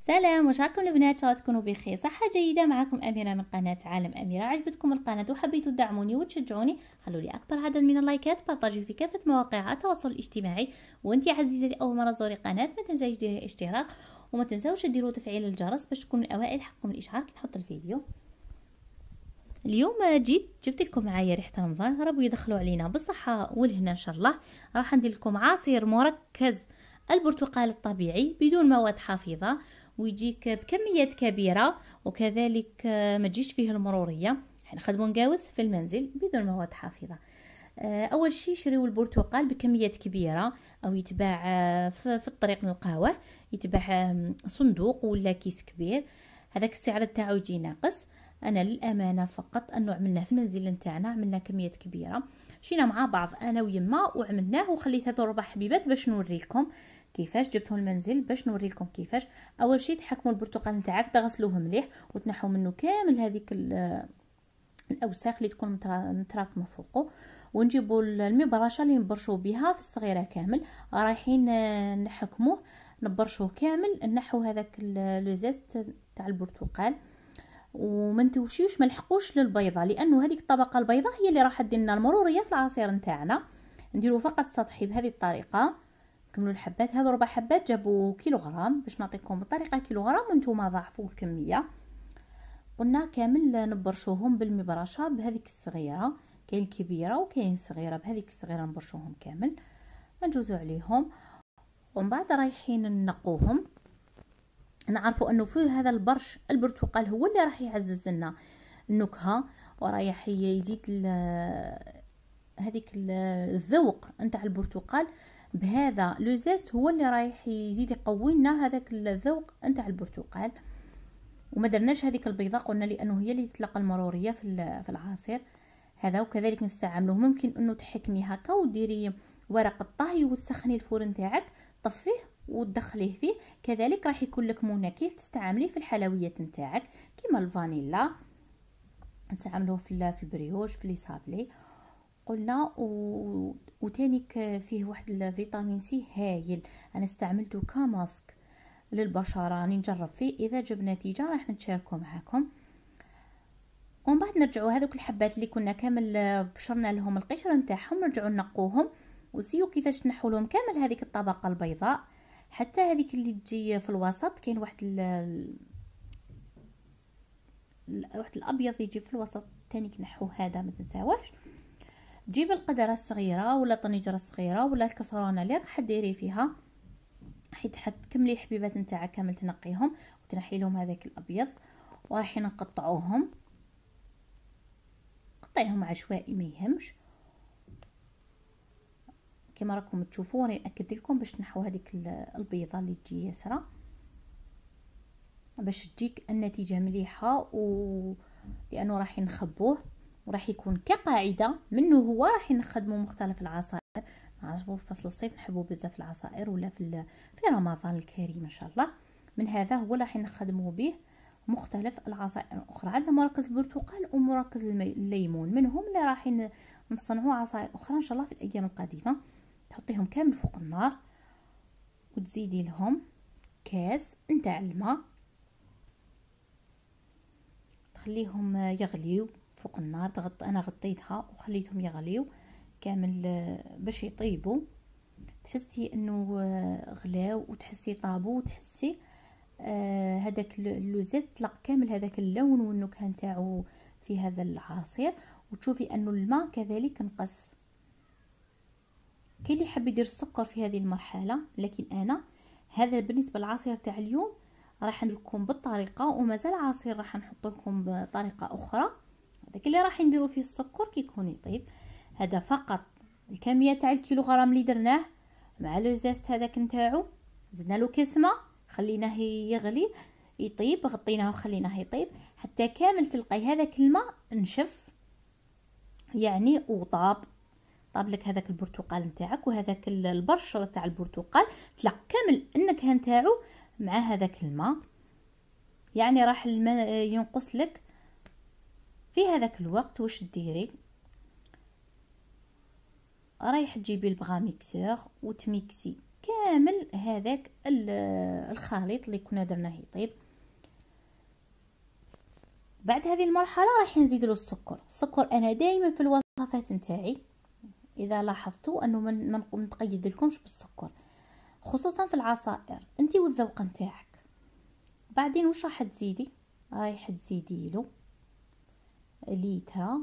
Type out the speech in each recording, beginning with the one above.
سلام، واش راكم البنات؟ ان شاء الله تكونوا بخير، صحه جيده. معكم اميره من قناه عالم اميره. عجبتكم القناه وحبيتوا تدعموني وتشجعوني، خلوا لي اكبر عدد من اللايكات، بارطاجيو في كافه مواقع التواصل الاجتماعي. وانتي عزيزتي اول مره تزوري قناه، ما تنسايش ديري الاشتراك وما تنساوش ديروا تفعيل الجرس باش تكونوا الاوائل حقكم الاشعار كي نحط الفيديو. اليوم جبت لكم معايا ريحه رمضان، ربي يدخلوا علينا بالصحه والهنا ان شاء الله. راح ندير لكم عصير مركز البرتقال الطبيعي بدون مواد حافظه، ويجيك بكميات كبيره، وكذلك ما تجيش فيه المروريه. حنخدموا نقاوس في المنزل بدون مواد حافظه. اول شيء شريوا البرتقال بكميات كبيره، او يتباع في الطريق نلقاوه، يتباع صندوق ولا كيس كبير. هذاك السعر تاعو يجي ناقص. انا للامانه فقط انه عملناه في المنزل نتاعنا، عملنا كميات كبيره، مشينا مع بعض انا ويما وعملناه، وخليت هذو 4 حبيبات باش نوريكم كيفاش جبته المنزل، باش نوري لكم كيفاش. اول شيء تحكموا البرتقال نتاعك، تغسلوه مليح وتنحوا منه كامل هذيك الاوساخ اللي تكون متراكمه فوقه، ونجيبوا المبرشه اللي نبرشوا بها في الصغيره كامل. رايحين نحكموه، نبرشوه كامل، نحو هذاك لو زيست تاع البرتقال، وما نتوشيوش، ما نلحقوش للبيضه، لانه هذيك الطبقه البيضاء هي اللي راح تدير لنا المروريه في العصير نتاعنا. نديروا فقط سطحي بهذه الطريقه. كملوا الحبات، هذو 4 حبات جابوا كيلوغرام، باش نعطيكم بالطريقه كيلوغرام وانتم ضاعفوا الكميه. قلنا كامل نبرشوهم بالمبرشه بهذيك الصغيره، كاين الكبيره وكاين الصغيره، بهذيك الصغيره نبرشوهم كامل، نجوزوا عليهم. ومن بعد رايحين نقوهم. نعرفوا انه في هذا البرش البرتقال هو اللي راح يعزز لنا النكهه، ورايح يزيد هذيك الذوق نتاع البرتقال. بهذا لو زيست هو اللي رايح يزيد يقوي لنا هذاك الذوق نتاع البرتقال. وما درناش هذيك البيضه، قلنا لانه هي اللي تطلق المروريه في العصير هذا. وكذلك نستعملوه، ممكن انه تحكمي هكا وديري ورق الطهي وتسخني الفرن تاعك، طفيه وتدخليه فيه. كذلك راح يكون لك منكه تستعمليه في الحلويات نتاعك كيما الفانيلا، نستعملوه في البريوش، في لي صابلي قلنا. وتانيك فيه واحد الفيتامين سي هايل، انا استعملته كماسك للبشره، راني نجرب فيه، اذا جاب نتيجه راح نتشاركه معكم. ومن بعد نرجعوا هذوك الحبات اللي كنا كامل بشرنا لهم القشره نتاعهم، نرجعوا نقوهم وسيو كيفاش تنحوا لهم كامل هذيك الطبقه البيضاء، حتى هذيك اللي تجي في الوسط. كاين واحد الابيض يجي في الوسط تاني، نحوه هذا ما تنساوش. تجيب القدره الصغيره ولا الطنجره الصغيره ولا الكسرونه اللي راح ديري فيها، حيت تكملي الحبيبات نتاعك كامل، تنقيهم وتنحي لهم هذاك الابيض، وراح نقطعوهم، قطعيهم عشوائي ما يهمش كما راكم تشوفوا. راني ناكد لكم باش تنحوا هذيك البيضه اللي تجي ياسره، باش تجيك النتيجه مليحه. لانه راح نخبوه وراح يكون كقاعده منه، هو راح نخدموا مختلف العصائر. عجبوا في فصل الصيف نحبوا بزاف العصائر، ولا في رمضان الكريم ان شاء الله. من هذا هو راح نخدموا به مختلف العصائر الاخرى. عندنا مركز البرتقال ومركز الليمون، منهم اللي راح نصنعوا عصائر اخرى ان شاء الله في الايام القادمه. تحطيهم كامل فوق النار وتزيدي لهم كاس نتاع الماء، تخليهم يغليو فوق النار. انا غطيتها وخليتهم يغليو كامل باش يطيبوا. تحسي انه غلاو وتحسي طابو، وتحسي هذاك اللوزات طلق كامل هذاك اللون والنكهه نتاعو في هذا العصير. وتشوفي انه الماء كذلك نقص. كاين اللي يحب يدير السكر في هذه المرحله، لكن انا هذا بالنسبه للعصير تاع اليوم راح لكم بالطريقه، ومازال عصير راح نحط لكم بطريقه اخرى. هذاك اللي راح نديرو فيه السكر كي يكون يطيب. هذا فقط الكميه تاع الكيلوغرام اللي درناه مع لو زيست هذاك نتاعو، زدنا له كاس ماء، خليناه يغلي يطيب، غطيناه وخليناه يطيب حتى كامل تلقاي هذاك الماء نشف يعني وطاب. طاب لك هذاك البرتقال نتاعك، وهذاك البرشره تاع البرتقال تلق كامل النكهه نتاعو مع هذاك الماء. يعني راح الماء ينقص لك في هذاك الوقت. واش ديري؟ رايح تجيبي البغا ميكسور وتميكسي كامل هذاك الخليط اللي كنا درناه يطيب. بعد هذه المرحله راح نزيد له السكر انا دائما في الوصفات نتاعي اذا لاحظتوا انه ما نتقيد لكمش بالسكر، خصوصا في العصائر انت والذوق نتاعك. بعدين واش راح تزيدي؟ رايح تزيدي له لتر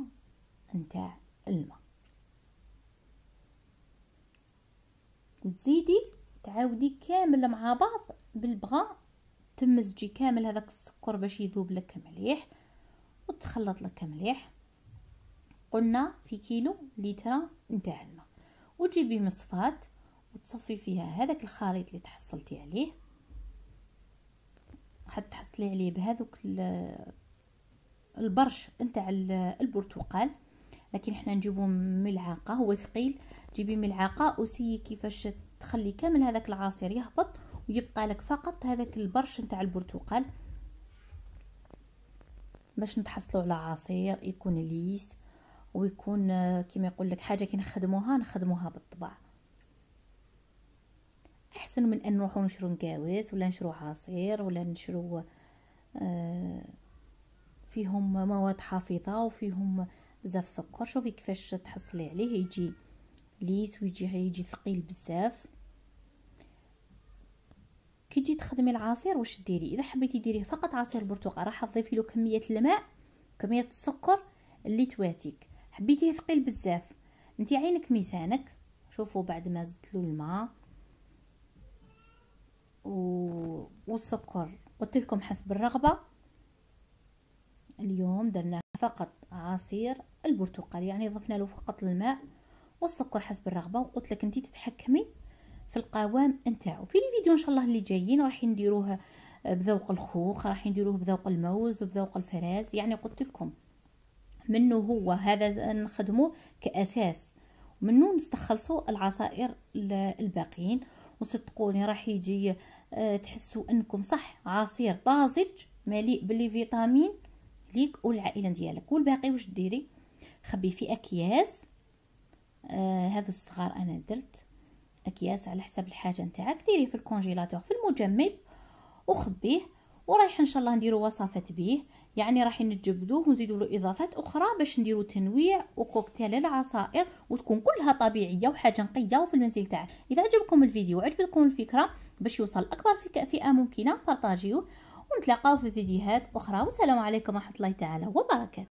نتاع الماء، وتزيدي تعاودي كامل مع بعض بالبغاء، تمزجي كامل هذاك السكر باش يذوب لك مليح وتخلط لك مليح. قلنا في كيلو لتر نتاع الماء، وتجيبي مصفاة وتصفي فيها هذاك الخليط اللي تحصلتي عليه، حتحصلي عليه بهذوك البرش نتاع البرتقال. لكن احنا نجيبو ملعقه، هو ثقيل، جيبي ملعقه وسيي كيفاش تخلي كامل هذاك العصير يهبط ويبقى لك فقط هذاك البرش نتاع البرتقال، باش نتحصلوا على عصير يكون ليس ويكون كما يقول لك حاجه كي نخدموها بالطبع، احسن من ان نروحوا نشرو نقاوس ولا نشرو عصير ولا نشرو فيهم مواد حافظه وفيهم بزاف سكر. شوفي كيفاش تحصلي عليه، يجي ليس ويجي ثقيل بزاف. كي تجي تخدمي العصير واش ديري؟ اذا حبيتي ديريه فقط عصير برتقال راح تضيفي له كميه الماء كميه السكر اللي تواتيك. حبيتيه ثقيل بزاف انت عينك ميزانك. شوفوا بعد ما زدت له الماء والسكر قلت لكم حسب الرغبه. اليوم درنا فقط عصير البرتقال، يعني ضفنا له فقط الماء والسكر حسب الرغبه، وقلت لك انت تتحكمي في القوام نتاعو. في الفيديو ان شاء الله اللي جايين راح نديروه بذوق الخوخ، راح نديروه بذوق الموز وبذوق الفراز. يعني قلت لكم منه هو هذا نخدموه كاساس، ومنه نستخلصوا العصائر الباقيين. وصدقوني راح يجي تحسوا انكم صح عصير طازج مليء بالفيتامين ليك والعائله ديالك. والباقي واش ديري؟ خبي في اكياس، هذو الصغار انا درت اكياس على حسب الحاجه نتاعك، ديريه في الكونجيلاتور في المجمد وخبيه. ورايح ان شاء الله نديروا وصفات به، يعني راح نتجبدوه ونزيدوا له اضافات اخرى باش نديروا تنويع وكوكتيل العصائر وتكون كلها طبيعيه وحاجه نقيه وفي المنزل تاعك. اذا عجبكم الفيديو وعجبتكم الفكره باش يوصل اكبر فئه ممكنه بارطاجيوه، ونتلاقاو في فيديوهات اخرى. والسلام عليكم ورحمه الله تعالى وبركاته.